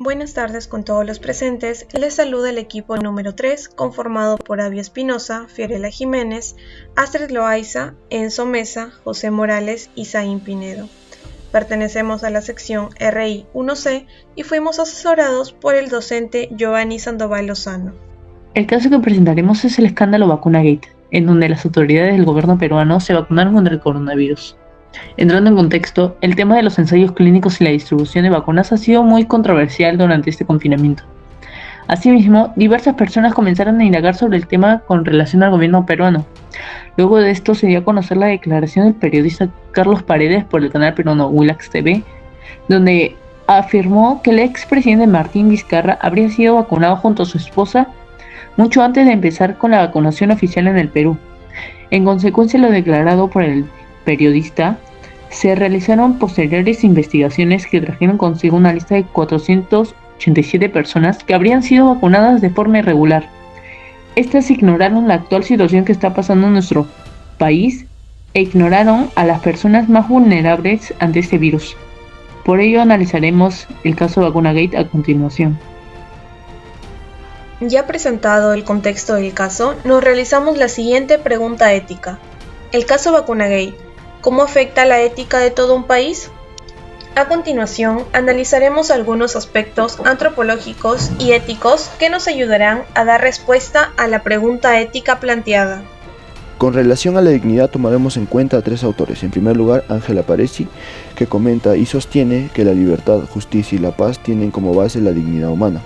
Buenas tardes con todos los presentes. Les saluda el equipo número 3, conformado por Abby Espinosa, Fiorella Jiménez, Astrid Loaiza, Enzo Mesa, José Morales y Zain Pinedo. Pertenecemos a la sección RI 1C y fuimos asesorados por el docente Giovanni Sandoval Lozano. El caso que presentaremos es el escándalo VacunaGate, en donde las autoridades del gobierno peruano se vacunaron contra el coronavirus. Entrando en contexto, el tema de los ensayos clínicos y la distribución de vacunas ha sido muy controversial durante este confinamiento. Asimismo, diversas personas comenzaron a indagar sobre el tema con relación al gobierno peruano. Luego de esto se dio a conocer la declaración del periodista Carlos Paredes por el canal peruano Willax TV, donde afirmó que el expresidente Martín Vizcarra habría sido vacunado junto a su esposa mucho antes de empezar con la vacunación oficial en el Perú. En consecuencia de lo declarado por el periodista, se realizaron posteriores investigaciones que trajeron consigo una lista de 487 personas que habrían sido vacunadas de forma irregular. Estas ignoraron la actual situación que está pasando en nuestro país e ignoraron a las personas más vulnerables ante este virus. Por ello analizaremos el caso VacunaGate a continuación. Ya presentado el contexto del caso, nos realizamos la siguiente pregunta ética. El caso VacunaGate, ¿cómo afecta la ética de todo un país? A continuación, analizaremos algunos aspectos antropológicos y éticos que nos ayudarán a dar respuesta a la pregunta ética planteada. Con relación a la dignidad tomaremos en cuenta a tres autores. En primer lugar, Ángela Paresi, que comenta y sostiene que la libertad, justicia y la paz tienen como base la dignidad humana.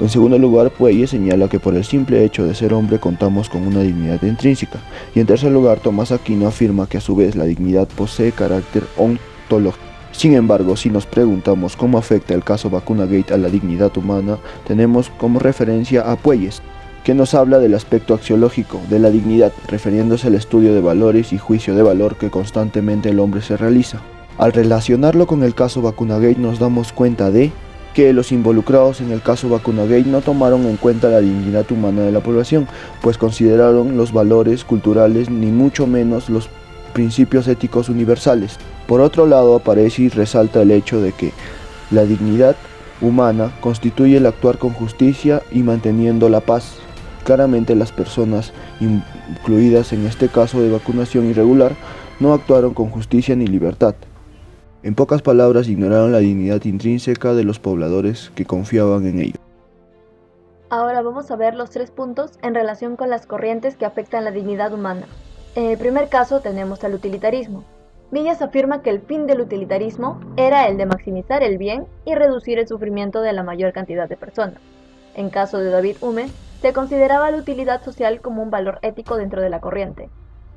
En segundo lugar, Puelles señala que por el simple hecho de ser hombre contamos con una dignidad intrínseca. Y en tercer lugar, Tomás Aquino afirma que a su vez la dignidad posee carácter ontológico. Sin embargo, si nos preguntamos cómo afecta el caso VacunaGate a la dignidad humana, tenemos como referencia a Puelles, que nos habla del aspecto axiológico de la dignidad, refiriéndose al estudio de valores y juicio de valor que constantemente el hombre se realiza. Al relacionarlo con el caso VacunaGate nos damos cuenta de que los involucrados en el caso VacunaGate no tomaron en cuenta la dignidad humana de la población, pues consideraron los valores culturales ni mucho menos los principios éticos universales. Por otro lado, aparece y resalta el hecho de que la dignidad humana constituye el actuar con justicia y manteniendo la paz. Claramente las personas incluidas en este caso de vacunación irregular no actuaron con justicia ni libertad. En pocas palabras, ignoraron la dignidad intrínseca de los pobladores que confiaban en ellos. Ahora vamos a ver los 3 puntos en relación con las corrientes que afectan la dignidad humana. En el primer caso tenemos al utilitarismo. Millas afirma que el fin del utilitarismo era el de maximizar el bien y reducir el sufrimiento de la mayor cantidad de personas. En caso de David Hume, se consideraba la utilidad social como un valor ético dentro de la corriente.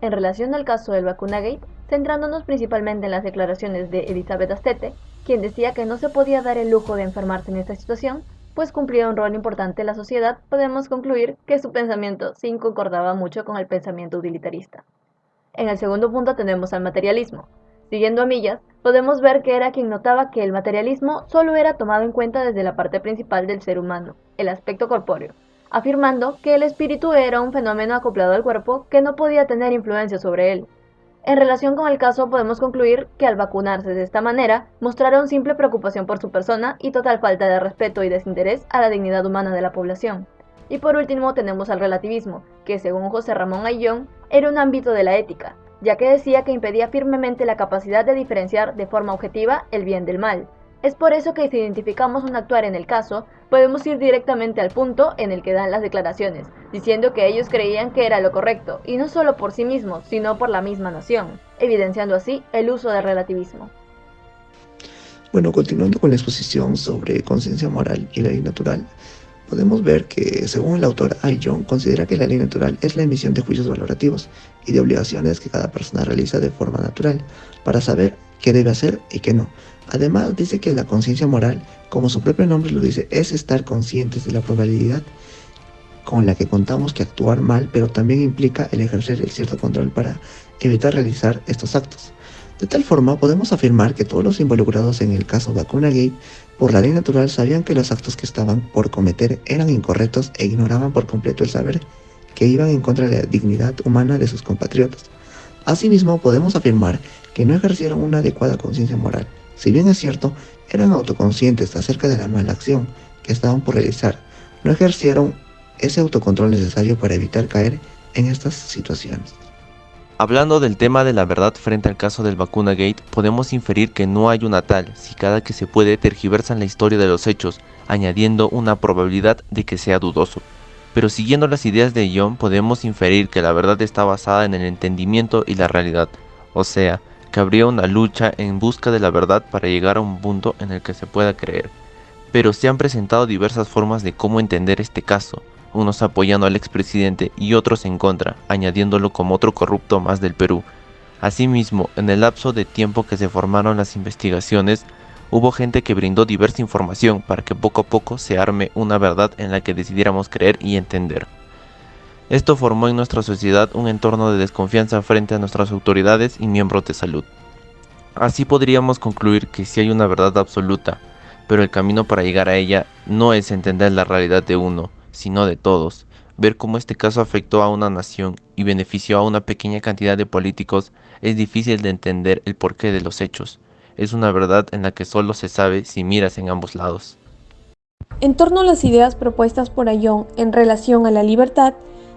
En relación al caso del VacunaGate, centrándonos principalmente en las declaraciones de Elizabeth Astete, quien decía que no se podía dar el lujo de enfermarse en esta situación, pues cumplía un rol importante en la sociedad, podemos concluir que su pensamiento sí concordaba mucho con el pensamiento utilitarista. En el segundo punto tenemos al materialismo. Siguiendo a Millas, podemos ver que era quien notaba que el materialismo solo era tomado en cuenta desde la parte principal del ser humano, el aspecto corpóreo, afirmando que el espíritu era un fenómeno acoplado al cuerpo que no podía tener influencia sobre él. En relación con el caso podemos concluir que al vacunarse de esta manera, mostraron simple preocupación por su persona y total falta de respeto y desinterés a la dignidad humana de la población. Y por último tenemos al relativismo, que según José Ramón Ayllón, era un ámbito de la ética, ya que decía que impedía firmemente la capacidad de diferenciar de forma objetiva el bien del mal. Es por eso que si identificamos un actuar en el caso, podemos ir directamente al punto en el que dan las declaraciones, diciendo que ellos creían que era lo correcto, y no solo por sí mismos, sino por la misma nación, evidenciando así el uso del relativismo. Bueno, continuando con la exposición sobre conciencia moral y la ley natural, podemos ver que, según el autor Ayllón, considera que la ley natural es la emisión de juicios valorativos y de obligaciones que cada persona realiza de forma natural para saber qué debe hacer y qué no. Además, dice que la conciencia moral, como su propio nombre lo dice, es estar conscientes de la probabilidad con la que contamos que actuar mal, pero también implica el ejercer el cierto control para evitar realizar estos actos. De tal forma, podemos afirmar que todos los involucrados en el caso VacunaGate, por la ley natural, sabían que los actos que estaban por cometer eran incorrectos e ignoraban por completo el saber que iban en contra de la dignidad humana de sus compatriotas. Asimismo, podemos afirmar que no ejercieron una adecuada conciencia moral. Si bien es cierto, eran autoconscientes acerca de la mala acción que estaban por realizar, no ejercieron ese autocontrol necesario para evitar caer en estas situaciones. Hablando del tema de la verdad frente al caso del Vacunagate, podemos inferir que no hay una tal, si cada que se puede tergiversan la historia de los hechos, añadiendo una probabilidad de que sea dudoso. Pero siguiendo las ideas de John, podemos inferir que la verdad está basada en el entendimiento y la realidad, o sea, que habría una lucha en busca de la verdad para llegar a un punto en el que se pueda creer. Pero se han presentado diversas formas de cómo entender este caso, unos apoyando al expresidente y otros en contra, añadiéndolo como otro corrupto más del Perú. Asimismo, en el lapso de tiempo que se formaron las investigaciones, hubo gente que brindó diversa información para que poco a poco se arme una verdad en la que decidiéramos creer y entender. Esto formó en nuestra sociedad un entorno de desconfianza frente a nuestras autoridades y miembros de salud. Así podríamos concluir que sí hay una verdad absoluta, pero el camino para llegar a ella no es entender la realidad de uno, sino de todos. Ver cómo este caso afectó a una nación y benefició a una pequeña cantidad de políticos es difícil de entender el porqué de los hechos. Es una verdad en la que solo se sabe si miras en ambos lados. En torno a las ideas propuestas por Ayón en relación a la libertad,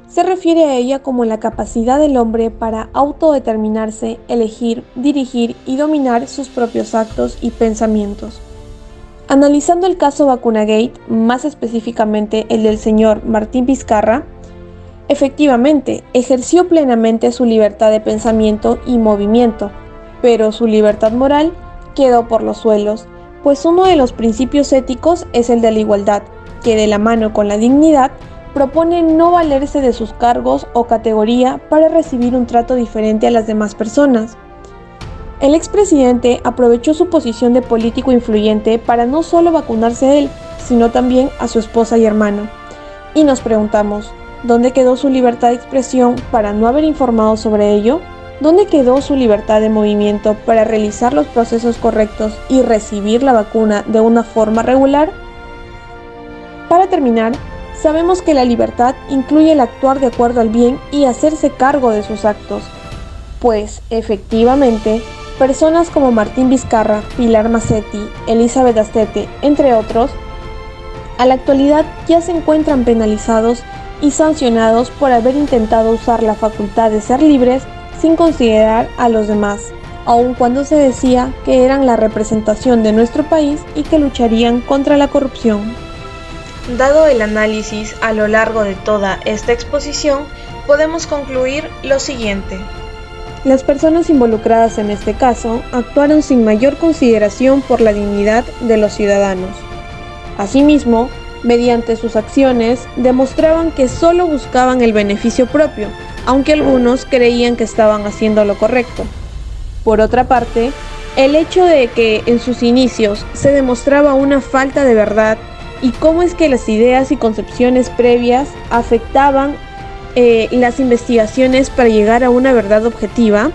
se refiere a ella como la capacidad del hombre para autodeterminarse, elegir, dirigir y dominar sus propios actos y pensamientos. Analizando el caso Vacunagate, más específicamente el del señor Martín Vizcarra, efectivamente ejerció plenamente su libertad de pensamiento y movimiento, pero su libertad moral quedó por los suelos, pues uno de los principios éticos es el de la igualdad, que de la mano con la dignidad propone no valerse de sus cargos o categoría para recibir un trato diferente a las demás personas. El expresidente aprovechó su posición de político influyente para no solo vacunarse a él, sino también a su esposa y hermano. Y nos preguntamos, ¿dónde quedó su libertad de expresión para no haber informado sobre ello? ¿Dónde quedó su libertad de movimiento para realizar los procesos correctos y recibir la vacuna de una forma regular? Para terminar, sabemos que la libertad incluye el actuar de acuerdo al bien y hacerse cargo de sus actos, pues, efectivamente, personas como Martín Vizcarra, Pilar Massetti, Elizabeth Astete, entre otros, a la actualidad ya se encuentran penalizados y sancionados por haber intentado usar la facultad de ser libres sin considerar a los demás, aun cuando se decía que eran la representación de nuestro país y que lucharían contra la corrupción. Dado el análisis a lo largo de toda esta exposición, podemos concluir lo siguiente. Las personas involucradas en este caso actuaron sin mayor consideración por la dignidad de los ciudadanos. Asimismo, mediante sus acciones, demostraban que solo buscaban el beneficio propio, aunque algunos creían que estaban haciendo lo correcto. Por otra parte, el hecho de que en sus inicios se demostraba una falta de verdad y cómo es que las ideas y concepciones previas afectaban las investigaciones para llegar a una verdad objetiva,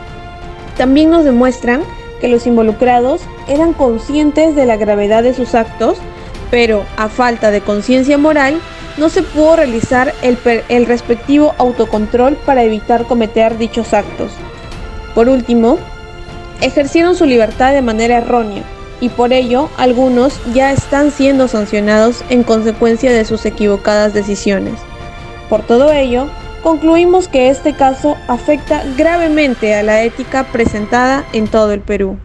también nos demuestran que los involucrados eran conscientes de la gravedad de sus actos, pero a falta de conciencia moral no se pudo realizar el respectivo autocontrol para evitar cometer dichos actos. Por último, ejercieron su libertad de manera errónea y por ello algunos ya están siendo sancionados en consecuencia de sus equivocadas decisiones. Por todo ello, concluimos que este caso afecta gravemente a la ética presentada en todo el Perú.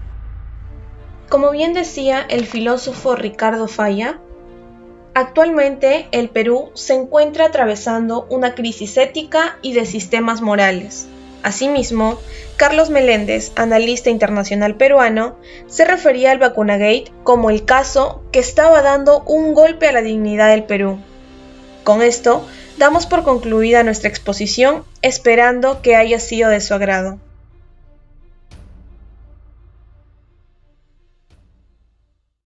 Como bien decía el filósofo Ricardo Falla, actualmente el Perú se encuentra atravesando una crisis ética y de sistemas morales. Asimismo, Carlos Meléndez, analista internacional peruano, se refería al Vacunagate como el caso que estaba dando un golpe a la dignidad del Perú. Con esto, damos por concluida nuestra exposición, esperando que haya sido de su agrado.